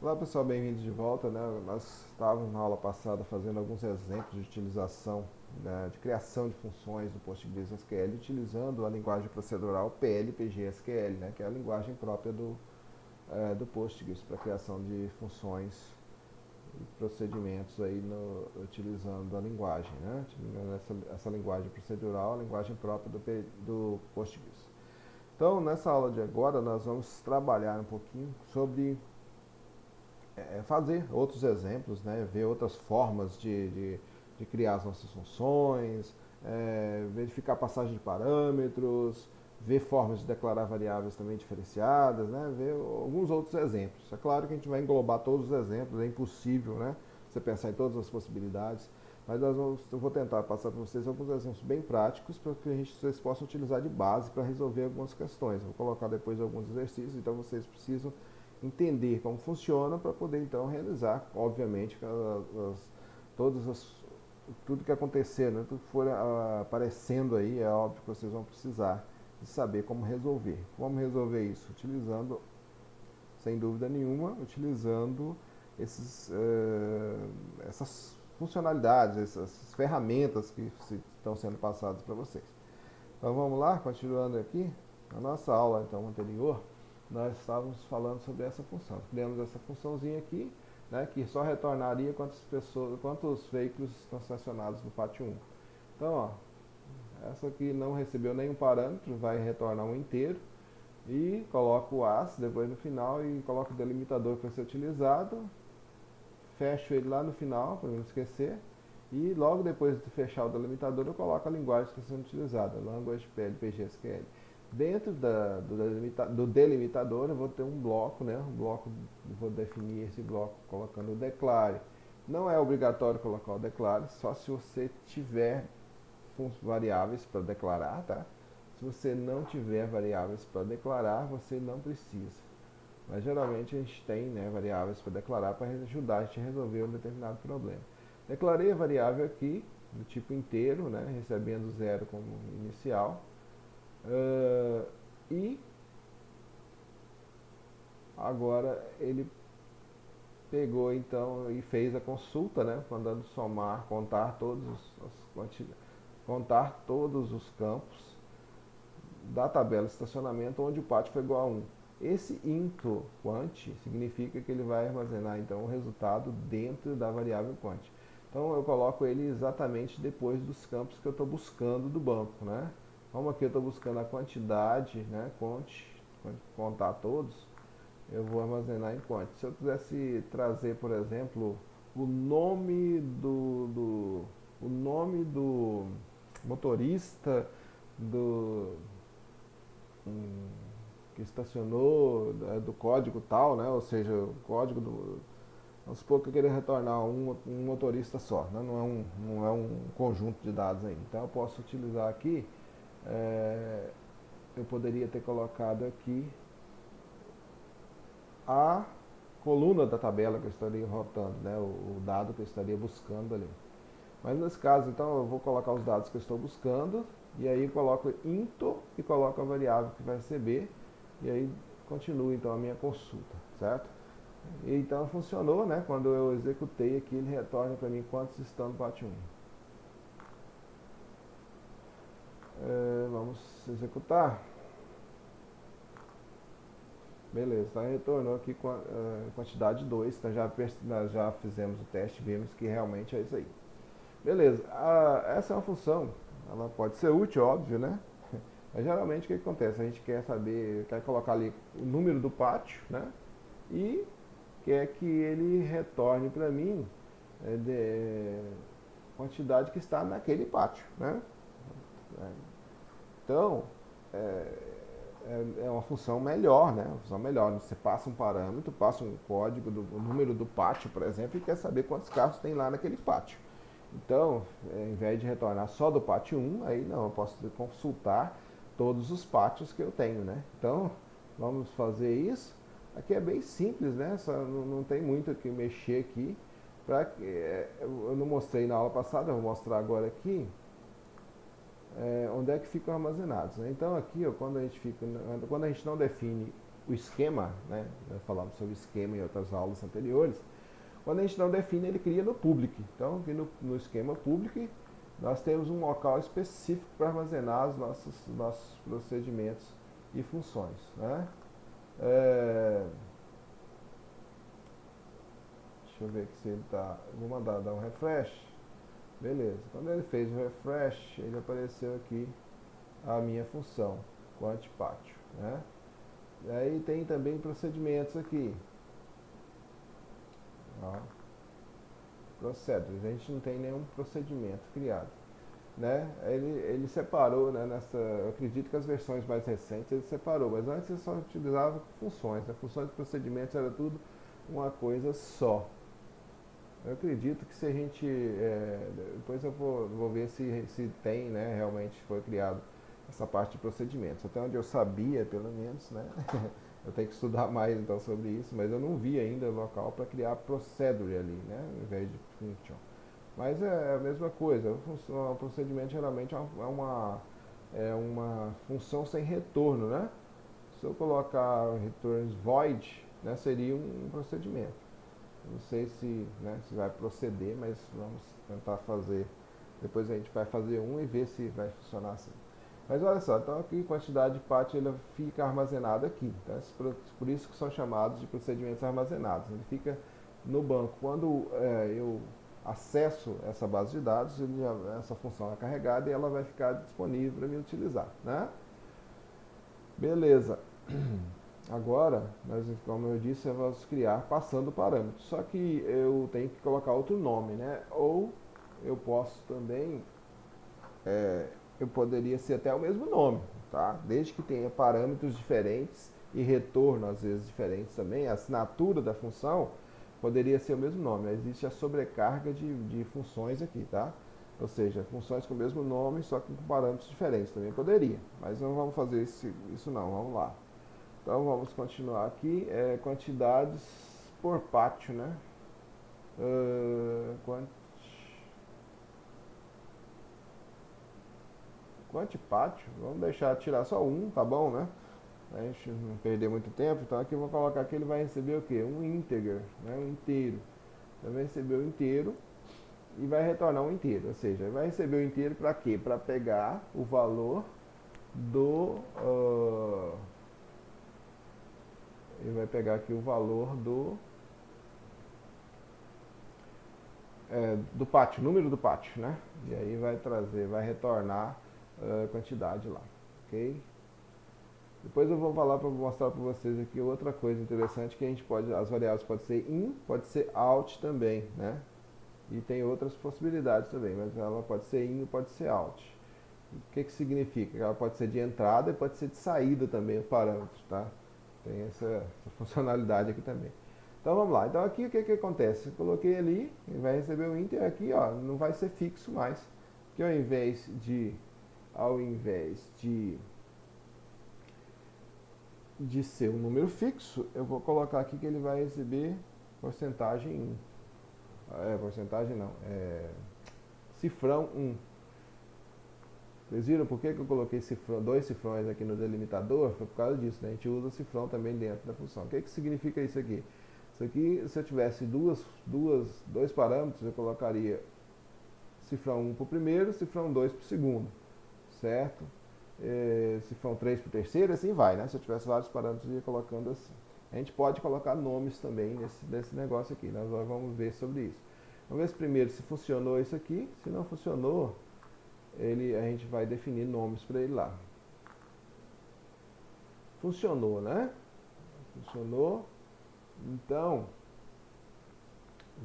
Olá pessoal, bem-vindos de volta, né? Nós estávamos na aula passada fazendo alguns exemplos de utilização, né, de criação de funções do PostgreSQL utilizando a linguagem procedural PL/PG/SQL, né, que é a linguagem própria do Postgres para criação de funções e procedimentos aí utilizando a linguagem, né? Utilizando essa linguagem procedural, a linguagem própria do Postgres. Então, nessa aula de agora, nós vamos trabalhar um pouquinho sobre fazer outros exemplos, né? Ver outras formas de criar as nossas funções, verificar passagem de parâmetros, ver formas de declarar variáveis também diferenciadas, né? Ver alguns outros exemplos. É claro que a gente vai englobar todos os exemplos, é impossível, né? Você pensar em todas as possibilidades, mas eu vou tentar passar para vocês alguns exemplos bem práticos para que vocês possam utilizar de base para resolver algumas questões. Vou colocar depois alguns exercícios, então vocês precisam entender como funciona para poder então realizar, obviamente, todas as, tudo que acontecer, né, tudo que for aparecendo aí, é óbvio que vocês vão precisar de saber como resolver. Como resolver isso? Utilizando, sem dúvida nenhuma, utilizando essas funcionalidades, essas ferramentas que estão sendo passadas para vocês. Então vamos lá, continuando aqui, na nossa aula então anterior, nós estávamos falando sobre essa função. Criamos essa funçãozinha aqui, né, que só retornaria quantos veículos estão estacionados no pátio 1. Então, ó, essa aqui não recebeu nenhum parâmetro, vai retornar um inteiro e coloco o as depois no final e coloco o delimitador que vai ser utilizado, fecho ele lá no final para não esquecer e logo depois de fechar o delimitador eu coloco a linguagem que está sendo utilizada, Language PL/PG/SQL. Dentro do delimitador eu vou ter um bloco, né? Um bloco, vou definir esse bloco colocando o declare. Não é obrigatório colocar o declare, só se você tiver variáveis para declarar, tá? Se você não tiver variáveis para declarar, você não precisa. Mas geralmente a gente tem, né, variáveis para declarar para ajudar a gente a resolver um determinado problema. Declarei a variável aqui, do tipo inteiro, né, recebendo zero como inicial. E agora ele pegou então e fez a consulta, né, mandando somar, contar todos os campos da tabela de estacionamento onde o pátio foi igual a 1. Esse into quant significa que ele vai armazenar então o resultado dentro da variável quant. Então eu coloco ele exatamente depois dos campos que eu estou buscando do banco, né? Como aqui eu estou buscando a quantidade, né? Contar todos, eu vou armazenar em quant. Se eu quisesse trazer, por exemplo, o nome o nome do motorista do, que estacionou, do código tal, né? Ou seja, o código do. Vamos supor que eu queria retornar um motorista só, né? Não é um conjunto de dados ainda. Então eu posso utilizar aqui, é, eu poderia ter colocado aqui a coluna da tabela que eu estaria rotando, né? O dado que eu estaria buscando ali. Mas nesse caso, então, eu vou colocar os dados que eu estou buscando, e aí coloco into e coloco a variável que vai receber, e aí continua então a minha consulta, certo? E então funcionou, né? Quando eu executei aqui, ele retorna para mim quantos estão no pátio 1. Vamos executar. Beleza, tá? Retornou aqui com a quantidade 2, então nós já fizemos o teste, vimos que realmente é isso aí. Beleza, essa é uma função, ela pode ser útil, óbvio, né? Mas geralmente o que acontece? A gente quer saber, quer colocar ali o número do pátio, né? E quer que ele retorne para mim quantidade que está naquele pátio, né? Então, é, é uma função melhor, né? Uma função melhor. Você passa um parâmetro, passa um código do número do pátio, por exemplo, e quer saber quantos carros tem lá naquele pátio. Então, ao invés de retornar só do pátio 1, aí não, eu posso consultar todos os pátios que eu tenho, né? Então, vamos fazer isso. Aqui é bem simples, né? Só não tem muito o que mexer aqui. Eu não mostrei na aula passada, eu vou mostrar agora aqui onde é que ficam armazenados, né? Então aqui, ó, quando a gente não define o esquema, né? Nós falamos sobre esquema em outras aulas anteriores. Quando a gente não define, ele cria no public. Então, aqui no esquema public, nós temos um local específico para armazenar os nossos procedimentos e funções, né? Deixa eu ver aqui se ele está... Vou mandar dar um refresh. Beleza. Quando ele fez o refresh, ele apareceu aqui a minha função, quantipatio, né? E aí tem também procedimentos aqui. Ó. Procedures. A gente não tem nenhum procedimento criado, né? Ele separou, né, eu acredito que as versões mais recentes ele separou, mas antes ele só utilizava funções, né? Funções e procedimentos era tudo uma coisa só. Eu acredito que se a gente, depois eu vou ver se tem, né, realmente foi criado essa parte de procedimentos. Até onde eu sabia, pelo menos, né? Eu tenho que estudar mais então sobre isso, mas eu não vi ainda o local para criar procedure ali, né, ao invés de function. Mas é a mesma coisa. O procedimento geralmente é uma função sem retorno, né? Se eu colocar returns void, né, seria um procedimento. Não sei se vai proceder, mas vamos tentar fazer. Depois a gente vai fazer um e ver se vai funcionar assim. Mas olha só, então aqui quantidade de patch ele fica armazenado aqui. Tá? Por isso que são chamados de procedimentos armazenados. Ele fica no banco. Quando eu acesso essa base de dados, essa função é carregada e ela vai ficar disponível para me utilizar, né? Beleza. Agora, como eu disse, vamos criar passando parâmetros. Só que eu tenho que colocar outro nome, né? Ou eu posso também, eu poderia ser até o mesmo nome, tá? Desde que tenha parâmetros diferentes e retorno às vezes diferentes também. A assinatura da função poderia ser o mesmo nome. Existe a sobrecarga de funções aqui, tá? Ou seja, funções com o mesmo nome, só que com parâmetros diferentes também poderia. Mas não vamos fazer isso não, vamos lá. Então vamos continuar aqui, quantidades por pátio, né? Quantipátio, vamos tirar só um, tá bom, né? A gente não perder muito tempo, então aqui eu vou colocar que ele vai receber o quê? Um integer, né? Um inteiro. Ele vai receber o inteiro e vai retornar um inteiro, ou seja, ele vai receber o inteiro para quê? Para pegar o valor ele vai pegar aqui o valor do pátio, número do pátio, né? E aí vai retornar a quantidade lá, ok? Depois eu vou mostrar para vocês aqui outra coisa interessante que as variáveis podem ser in, pode ser out também, né? E tem outras possibilidades também, mas ela pode ser in ou pode ser out. O que significa? Ela pode ser de entrada e pode ser de saída também, os parâmetros, tá? Tem essa funcionalidade aqui também. Então vamos lá. Então aqui o que acontece? Eu coloquei ali, ele vai receber o int, aqui ó, não vai ser fixo mais. Que ao invés de ser um número fixo, eu vou colocar aqui que ele vai receber porcentagem 1. Porcentagem não, cifrão 1. Vocês viram por que eu coloquei dois cifrões aqui no delimitador? Foi por causa disso, né? A gente usa cifrão também dentro da função. O que significa isso aqui? Isso aqui, se eu tivesse dois parâmetros, eu colocaria cifrão 1 para o primeiro, cifrão 2 para o segundo, certo? Cifrão 3 para o terceiro, assim vai, né? Se eu tivesse vários parâmetros, eu ia colocando assim. A gente pode colocar nomes também nesse negócio aqui, nós vamos ver sobre isso. Vamos ver primeiro se funcionou isso aqui. Se não funcionou, a gente vai definir nomes para ele lá. Funcionou, né? Funcionou. Então,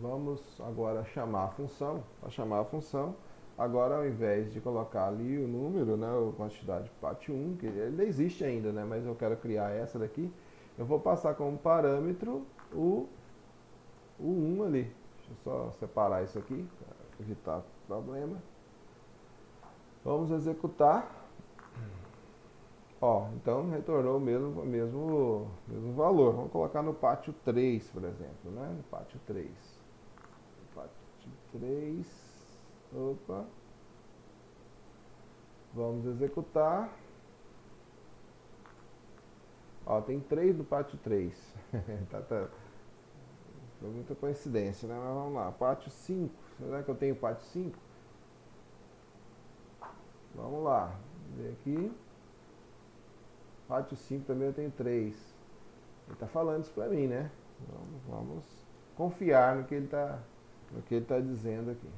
vamos agora chamar a função. Para chamar a função, agora ao invés de colocar ali o número, né, a quantidade pat1, que ele existe ainda, né, mas eu quero criar essa daqui, eu vou passar como parâmetro o 1 ali. Deixa eu só separar isso aqui, para evitar problema. Vamos executar. Ó, então retornou o mesmo valor. Vamos colocar no pátio 3, por exemplo, né? No pátio 3. Pátio 3. Opa. Vamos executar. Ó, tem 3 no pátio 3. Foi muita coincidência, né? Mas vamos lá. Pátio 5. Será que eu tenho pátio 5? Vamos lá. Ver aqui. Pátio 5 também eu tenho 3. Ele está falando isso para mim, né? Vamos confiar no que ele tá dizendo aqui.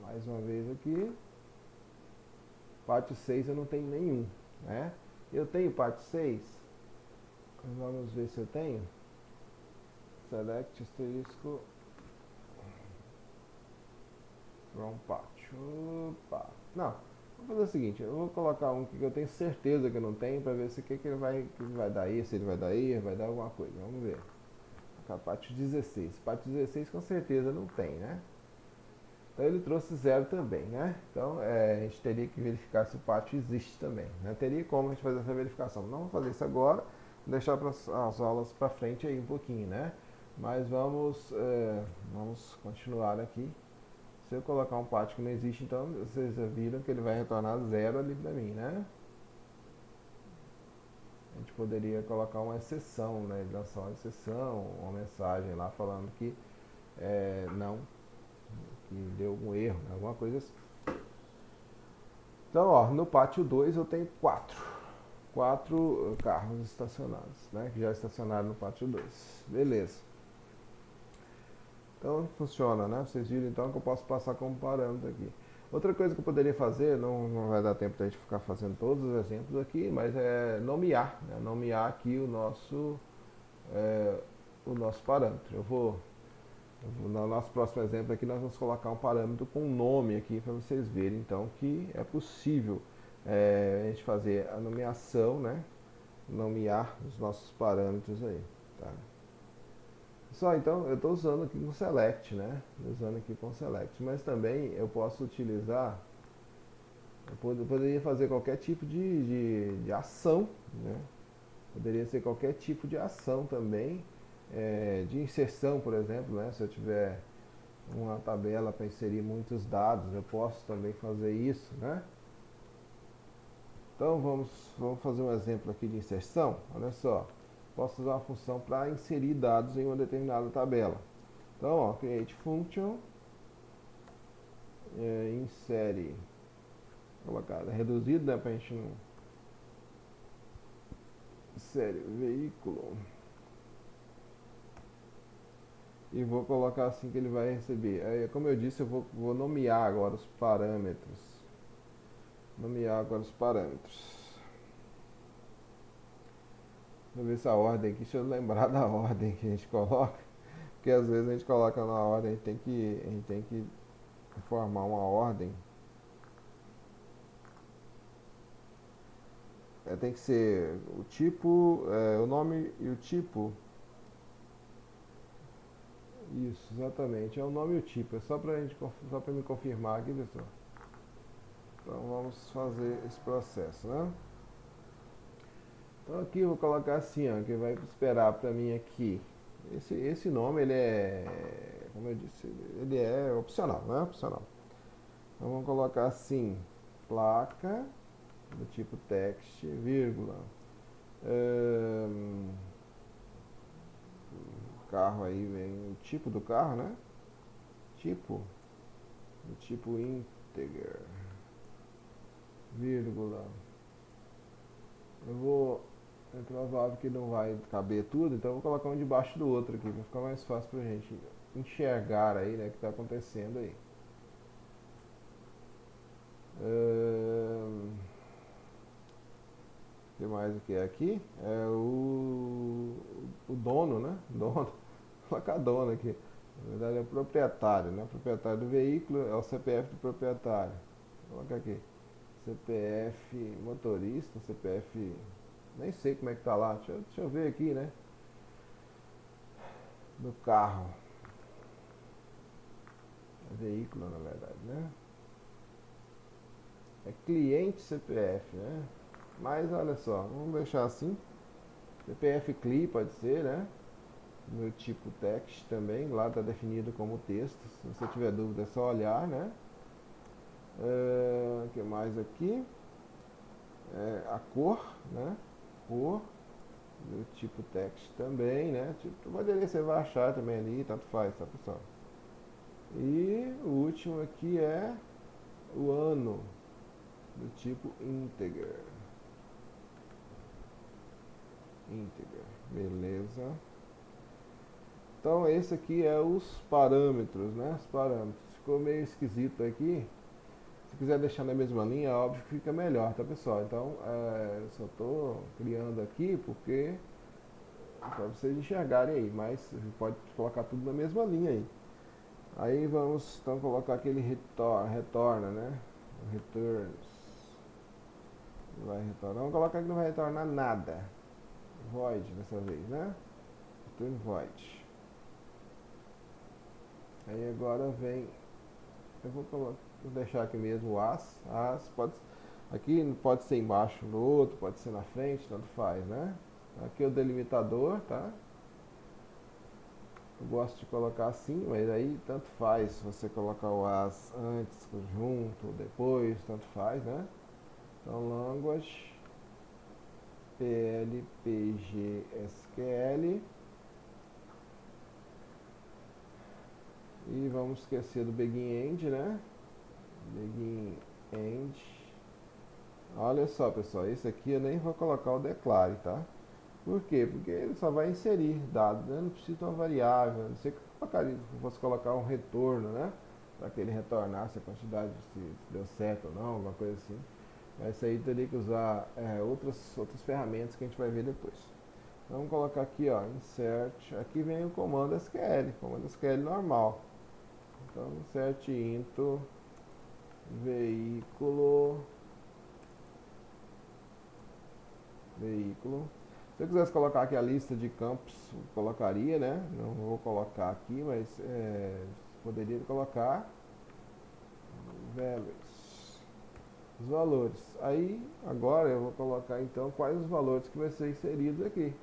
Mais uma vez aqui. Pátio 6 eu não tenho nenhum, né? Eu tenho pátio 6. Vamos ver se eu tenho. Select asterisco from pátio. Opa. Não. Vou fazer o seguinte, eu vou colocar um que eu tenho certeza que eu não tenho para ver se que ele vai dar aí, se ele vai dar aí, vai dar alguma coisa. Vamos ver. Pátio 16. Pátio 16 com certeza não tem, né? Então ele trouxe 0 também, né? Então a gente teria que verificar se o pátio existe também, né? Teria como a gente fazer essa verificação. Não vou fazer isso agora, vou deixar as aulas para frente aí um pouquinho, né? Mas vamos continuar aqui. Se eu colocar um pátio que não existe, então vocês já viram que ele vai retornar 0 ali para mim, né? A gente poderia colocar uma exceção, né? Lançar uma exceção, uma mensagem lá falando que não, que deu algum erro, né? Alguma coisa assim. Então, ó, no pátio 2 eu tenho 4 carros estacionados, né? Que já estacionaram no pátio 2. Beleza. Então funciona, né? Vocês viram então que eu posso passar como parâmetro aqui. Outra coisa que eu poderia fazer, não vai dar tempo da gente ficar fazendo todos os exemplos aqui, mas é nomear, né? Nomear aqui o nosso parâmetro. No nosso próximo exemplo aqui, nós vamos colocar um parâmetro com nome aqui para vocês verem então que é possível a gente fazer a nomeação, né? Nomear os nossos parâmetros aí, tá? Só então eu estou usando aqui com select, né? Usando aqui com select, mas também eu posso utilizar, eu poderia fazer qualquer tipo de ação, né? Poderia ser qualquer tipo de ação também, de inserção, por exemplo, né? Se eu tiver uma tabela para inserir muitos dados, eu posso também fazer isso, né? Então vamos fazer um exemplo aqui de inserção. Olha só, posso usar uma função para inserir dados em uma determinada tabela. Então, ó, create function, insere, colocar reduzido, né, para a gente não, insere veículo, e vou colocar assim que ele vai receber. Aí, como eu disse, eu vou nomear agora os parâmetros. Nomear agora os parâmetros. Vou ver se a ordem aqui, deixa eu lembrar da ordem que a gente coloca. Porque às vezes a gente coloca na ordem, a gente tem que formar uma ordem. Tem que ser o tipo, o nome e o tipo. Isso, exatamente. É o nome e o tipo. É só para me confirmar aqui, pessoal. Então vamos fazer esse processo, né? Então aqui eu vou colocar assim, ó, que vai esperar para mim aqui. Esse nome, ele é, como eu disse, ele é opcional, né? Opcional. Então vamos colocar assim, placa do tipo text, vírgula. Carro aí vem o tipo do carro, né? Tipo, do tipo integer, vírgula. É provável que não vai caber tudo, então eu vou colocar um debaixo do outro aqui, para ficar mais fácil pra gente enxergar aí, né, o que está acontecendo aí. O que mais que é aqui? É o dono, né? Dono. Vou colocar dono aqui. Na verdade é o proprietário, né? O proprietário do veículo é o CPF do proprietário. Vou colocar aqui. CPF motorista, CPF. Nem sei como é que tá lá. Deixa eu ver aqui, né? Do carro. É veículo, na verdade, né? É cliente CPF, né? Mas olha só, vamos deixar assim. CPF CLI pode ser, né? No tipo text também, lá está definido como texto. Se você tiver dúvida é só olhar, né? O que mais aqui? A cor, né? cor, do tipo text também, né? Tipo, poderia ser vai achar também ali, tanto faz, tá pessoal? E o último aqui é o ano, do tipo integer. Integer, beleza. Então esse aqui é os parâmetros, né? Os parâmetros. Ficou meio esquisito aqui. Se quiser deixar na mesma linha, óbvio que fica melhor, tá pessoal? Então, eu só estou criando aqui porque para vocês enxergarem aí, mas pode colocar tudo na mesma linha aí. Aí vamos então colocar aquele retorna, né? Returns. Vai retornar. Vamos colocar que não vai retornar nada. Void dessa vez, né? Return void. Aí agora vem. Eu vou deixar aqui mesmo o as pode, aqui pode ser embaixo do outro, pode ser na frente, tanto faz, né? Aqui é o delimitador, tá? Eu gosto de colocar assim, mas aí tanto faz se você colocar o as antes, junto, depois, tanto faz, né? Então, language, PL, PG, SQL. E vamos esquecer do begin end, né? Begin end. Olha só, pessoal, esse aqui eu nem vou colocar o declare, tá? Por quê? Porque ele só vai inserir dados, né? Não precisa de uma variável, não sei que eu fosse colocar um retorno, né? Para que ele retornasse a quantidade, se deu certo ou não, alguma coisa assim. Mas isso aí teria que usar outras ferramentas que a gente vai ver depois. Então, vamos colocar aqui, ó, insert. Aqui vem o comando SQL normal. Então, insert into veículo. Se eu quisesse colocar aqui a lista de campos, eu colocaria, né? Não vou colocar aqui, mas poderia colocar values, os valores. Aí, agora eu vou colocar então quais os valores que vai ser inseridos aqui.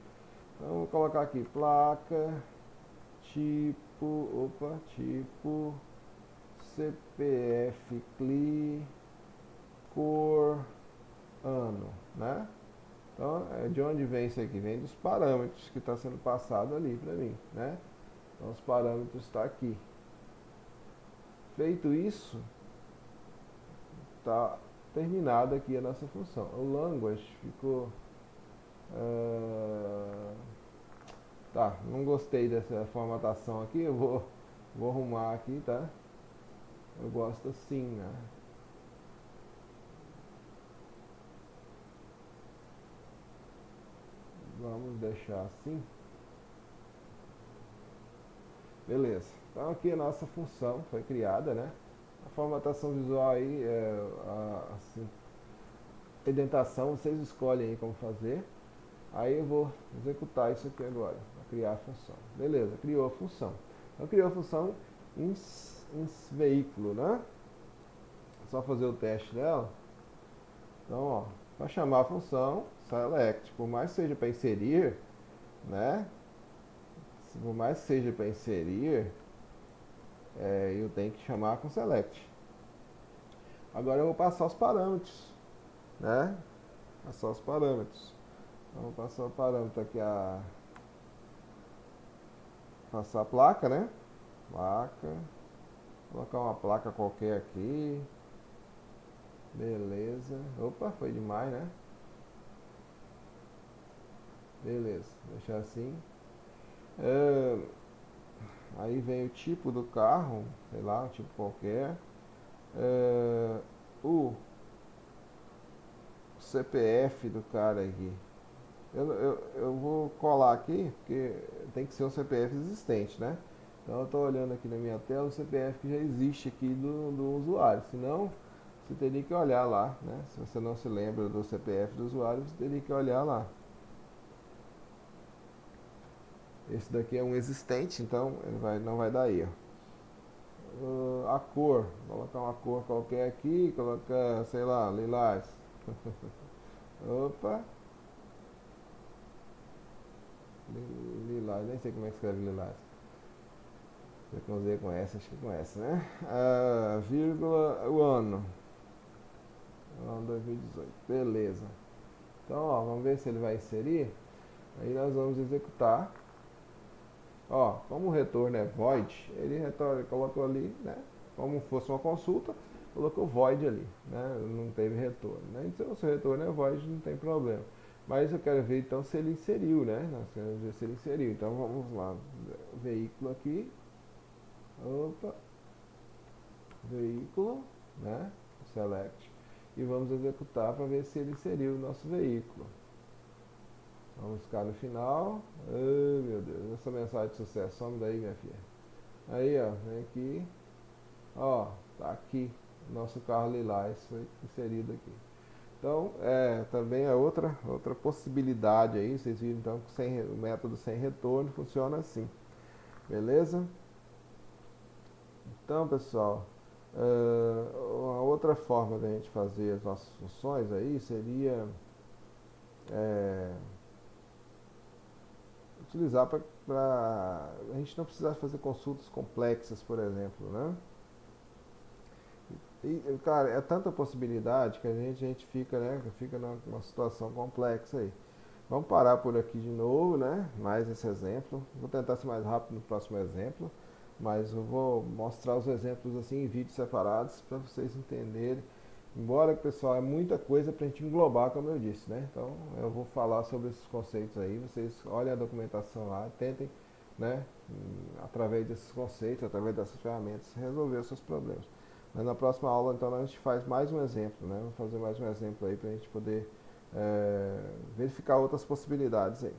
Então, eu vou colocar aqui placa, tipo, CPF, CLI, cor, ano, né? Então, de onde vem isso aqui? Vem dos parâmetros que está sendo passado ali para mim, né? Então, os parâmetros estão aqui. Feito isso, está terminada aqui a nossa função. O language ficou... tá, não gostei dessa formatação aqui, eu vou arrumar aqui, tá? Eu gosto assim, né? Vamos deixar assim. Beleza. Então aqui a nossa função foi criada, né? A formatação visual aí, assim, indentação, vocês escolhem aí como fazer. Aí eu vou executar isso aqui agora, para criar a função. Beleza, criou a função. Então criou a função em veículo, né? É só fazer o teste dela. Então, ó, para chamar a função, select, por mais que seja para inserir, né? Por mais que seja para inserir, eu tenho que chamar com select. Agora eu vou passar os parâmetros, né? Passar os parâmetros. Então, vou passar o parâmetro aqui, passar a placa, né? Placa. Vou colocar uma placa qualquer aqui. Beleza. Opa, foi demais, né? Beleza, deixar assim. Aí vem o tipo do carro, sei lá, um tipo qualquer. O CPF do cara aqui. Eu vou colar aqui, porque tem que ser um CPF existente, né? Então eu estou olhando aqui na minha tela o CPF que já existe aqui do usuário. Senão, você teria que olhar lá, né? Se você não se lembra do CPF do usuário, você teria que olhar lá. Esse daqui é um existente, então ele não vai dar erro. A cor, vou colocar uma cor qualquer aqui, colocar, sei lá, lilás. Opa, lilás, nem sei como é que escreve lilás. Se com Z com S, acho que com S, né? Vírgula, o ano. Ano 2018, beleza. Então, ó, vamos ver se ele vai inserir. Aí nós vamos executar. Ó, como o retorno é void, ele retorna, colocou ali, né? Como fosse uma consulta, colocou void ali, né? Não teve retorno, né? Então, se o retorno é void, não tem problema. Mas eu quero ver então se ele inseriu, né? Nós queremos ver se ele inseriu. Então vamos lá, veículo aqui, opa, veículo, né? Select. E vamos executar para ver se ele inseriu o nosso veículo. Vamos ficar no final. Ai, meu Deus, essa mensagem de sucesso, some daí, minha filha. Aí, ó, vem aqui. Ó, tá aqui. Nosso carro lilás foi inserido aqui. Então, também é outra possibilidade aí. Vocês viram então que o método sem retorno funciona assim. Beleza? Então, pessoal, uma outra forma da gente fazer as nossas funções aí seria é, utilizar para a gente não precisar fazer consultas complexas, por exemplo, né? E, cara, é tanta possibilidade que a gente fica, né, fica numa situação complexa aí. Vamos parar por aqui de novo, né? Mais esse exemplo. Vou tentar ser mais rápido no próximo exemplo, mas eu vou mostrar os exemplos assim em vídeos separados para vocês entenderem. Embora, pessoal, é muita coisa para a gente englobar, como eu disse, né? Então, eu vou falar sobre esses conceitos aí. Vocês olhem a documentação lá, tentem, né? Através desses conceitos, através dessas ferramentas, resolver os seus problemas. Mas na próxima aula, então, a gente faz mais um exemplo, né? Vou fazer mais um exemplo aí para a gente poder verificar outras possibilidades aí.